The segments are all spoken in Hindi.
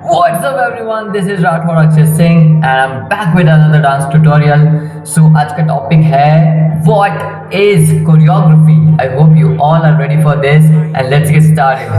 What's up everyone, this is Rathore Akshay Singh and I'm back with another dance tutorial. So आज का टॉपिक है What is choreography? I hope you all are ready for this and let's get started.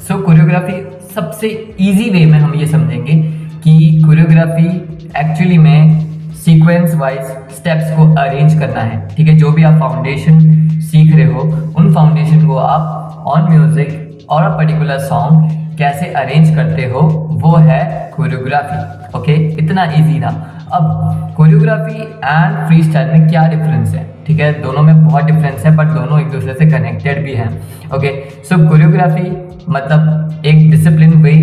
So choreography सबसे easy way में हम ये समझेंगे कि choreography एक्चुअली में सीक्वेंस वाइज स्टेप्स को अरेंज करना है. ठीक है, जो भी आप फाउंडेशन सीख रहे हो उन फाउंडेशन को आप ऑन म्यूजिक और अ पर्टिकुलर सॉन्ग कैसे अरेंज करते हो वो है कोरियोग्राफी. ओके, इतना इजी था. अब कोरियोग्राफी एंड फ्री स्टाइल में क्या डिफरेंस है? ठीक है, दोनों में बहुत डिफरेंस है बट दोनों एक दूसरे से कनेक्टेड भी हैं. ओके, सो कोरियोग्राफी मतलब एक डिसिप्लिन वे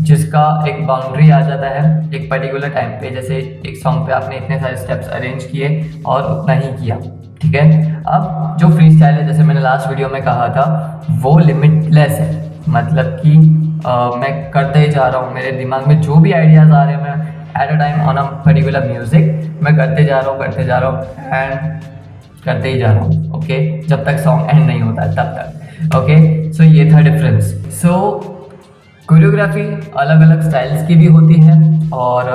जिसका एक बाउंड्री आ जाता है एक पर्टिकुलर टाइम पे. जैसे एक सॉन्ग पे आपने इतने सारे स्टेप्स अरेंज किए और उतना ही किया. ठीक है, अब जो फ्री स्टाइल है जैसे मैंने लास्ट वीडियो में कहा था वो लिमिटलेस है. मतलब कि मैं करते ही जा रहा हूँ, मेरे दिमाग में जो भी आइडियाज़ आ रहे हैं मैं at a time on a particular music मैं करते जा रहा हूँ एंड करते ही जा रहा हूँ. ओके, जब तक सॉन्ग एंड नहीं होता है तब तक. ओके, सो ये था डिफरेंस. सो कोरियोग्राफी अलग अलग स्टाइल्स की भी होती है और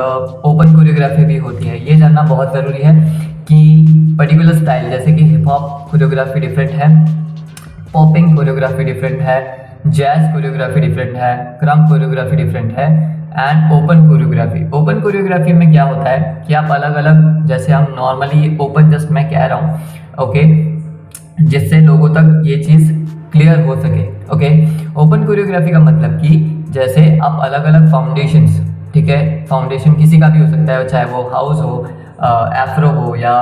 ओपन कोरियोग्राफी भी होती है. ये जानना बहुत ज़रूरी है कि पर्टिकुलर स्टाइल जैसे कि हिप हॉप कोरियोग्राफी डिफरेंट है, पॉपिंग कोरियोग्राफी डिफरेंट है, जैज कोरियोग्राफी डिफरेंट है, क्रम कोरियोग्राफी डिफरेंट है and open choreography. Open choreography में क्या होता है कि आप अलग अलग, जैसे हम नॉर्मली ओपन जस्ट मैं कह रहा हूँ, ओके, जिससे लोगों तक ये चीज़ क्लियर हो सके. ओके, ओपन कोरियोग्राफी का मतलब कि जैसे आप अलग अलग फाउंडेशंस, ठीक है, फाउंडेशन किसी का भी हो सकता है, चाहे वो हाउस हो, एफ्रो हो या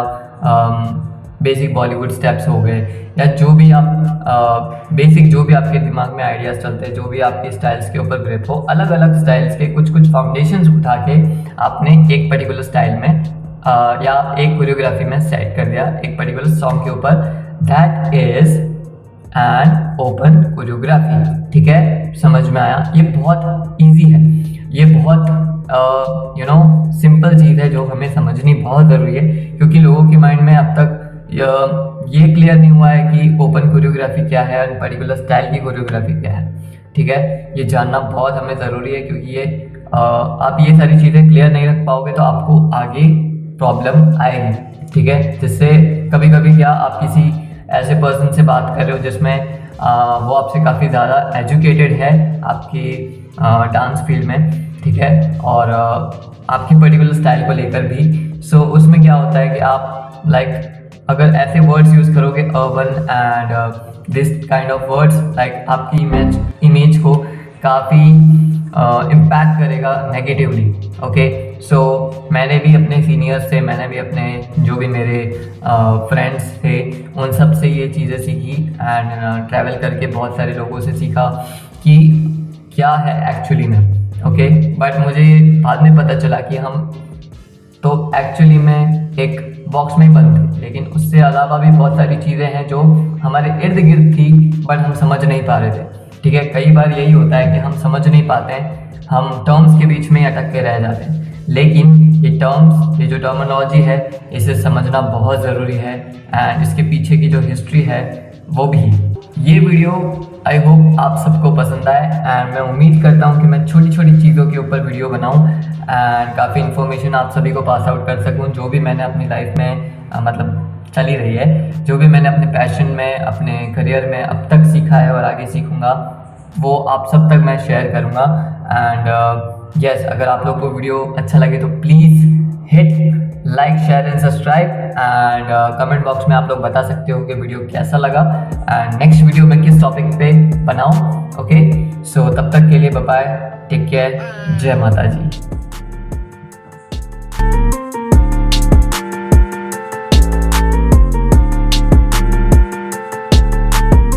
बेसिक बॉलीवुड स्टेप्स हो गए या जो भी आप बेसिक जो भी आपके दिमाग में आइडियाज़ चलते हैं, जो भी आपके स्टाइल्स के ऊपर ग्रिप हो, अलग अलग स्टाइल्स के कुछ कुछ फाउंडेशंस उठा के आपने एक पर्टिकुलर स्टाइल में या एक कोरियोग्राफी में सेट कर दिया एक पर्टिकुलर सॉन्ग के ऊपर. That is an open choreography. ठीक है, समझ में आया? ये बहुत ईजी है, ये बहुत सिंपल चीज़ है जो हमें समझनी बहुत ज़रूरी है क्योंकि लोगों के माइंड में अब तक ये क्लियर नहीं हुआ है कि ओपन कोरियोग्राफी क्या है और पर्टिकुलर स्टाइल की कोरियोग्राफी क्या है. ठीक है, ये जानना बहुत हमें ज़रूरी है क्योंकि ये आप ये सारी चीज़ें क्लियर नहीं रख पाओगे तो आपको आगे प्रॉब्लम आएगी. ठीक है, जिससे कभी कभी क्या आप किसी ऐसे पर्सन से बात कर रहे हो जिसमें वो आपसे काफ़ी ज़्यादा एजुकेटेड है आपकी डांस फील्ड में, ठीक है, और आपकी पर्टिकुलर स्टाइल को लेकर भी. सो उसमें क्या होता है कि आप अगर ऐसे वर्ड्स यूज़ करोगे urban and this kind of words आपकी इमेज को काफ़ी इम्पैक्ट करेगा नेगेटिवली. ओके, सो मैंने भी अपने सीनियर्स से, मैंने भी अपने जो भी मेरे फ्रेंड्स थे उन सब से ये चीज़ें सीखी एंड ट्रैवल करके बहुत सारे लोगों से सीखा कि क्या है एक्चुअली में. ओके, बट मुझे बाद में पता चला कि हम तो एक्चुअली में एक बॉक्स में ही बंद थे, लेकिन उससे अलावा भी बहुत सारी चीज़ें हैं जो हमारे इर्द गिर्द थी बट हम समझ नहीं पा रहे थे. ठीक है, कई बार यही होता है कि हम समझ नहीं पाते हैं, हम टर्म्स के बीच में अटक के रह जाते हैं. लेकिन ये टर्म्स, ये जो टर्मिनोलॉजी है इसे समझना बहुत ज़रूरी है एंड इसके पीछे की जो हिस्ट्री है वो भी. ये वीडियो आई होप आप सबको पसंद आए एंड मैं उम्मीद करता हूँ कि मैं छोटी छोटी चीज़ों के ऊपर वीडियो बनाऊँ एंड काफ़ी इन्फॉर्मेशन आप सभी को पास आउट कर सकूँ. जो भी मैंने अपनी लाइफ में मतलब चली रही है, जो भी मैंने अपने पैशन में, अपने करियर में अब तक सीखा है और आगे सीखूँगा, वो आप सब तक मैं शेयर करूँगा. एंड यस, अगर आप लोग को वीडियो अच्छा लगे तो please hit like, share and subscribe and comment box में आप लोग बता सकते हो कि वीडियो कैसा लगा एंड नेक्स्ट वीडियो मैं किस टॉपिक पे बनाऊँ. ओके, सो तब तक के लिए बाय बाय, टेक केयर, जय माता जी.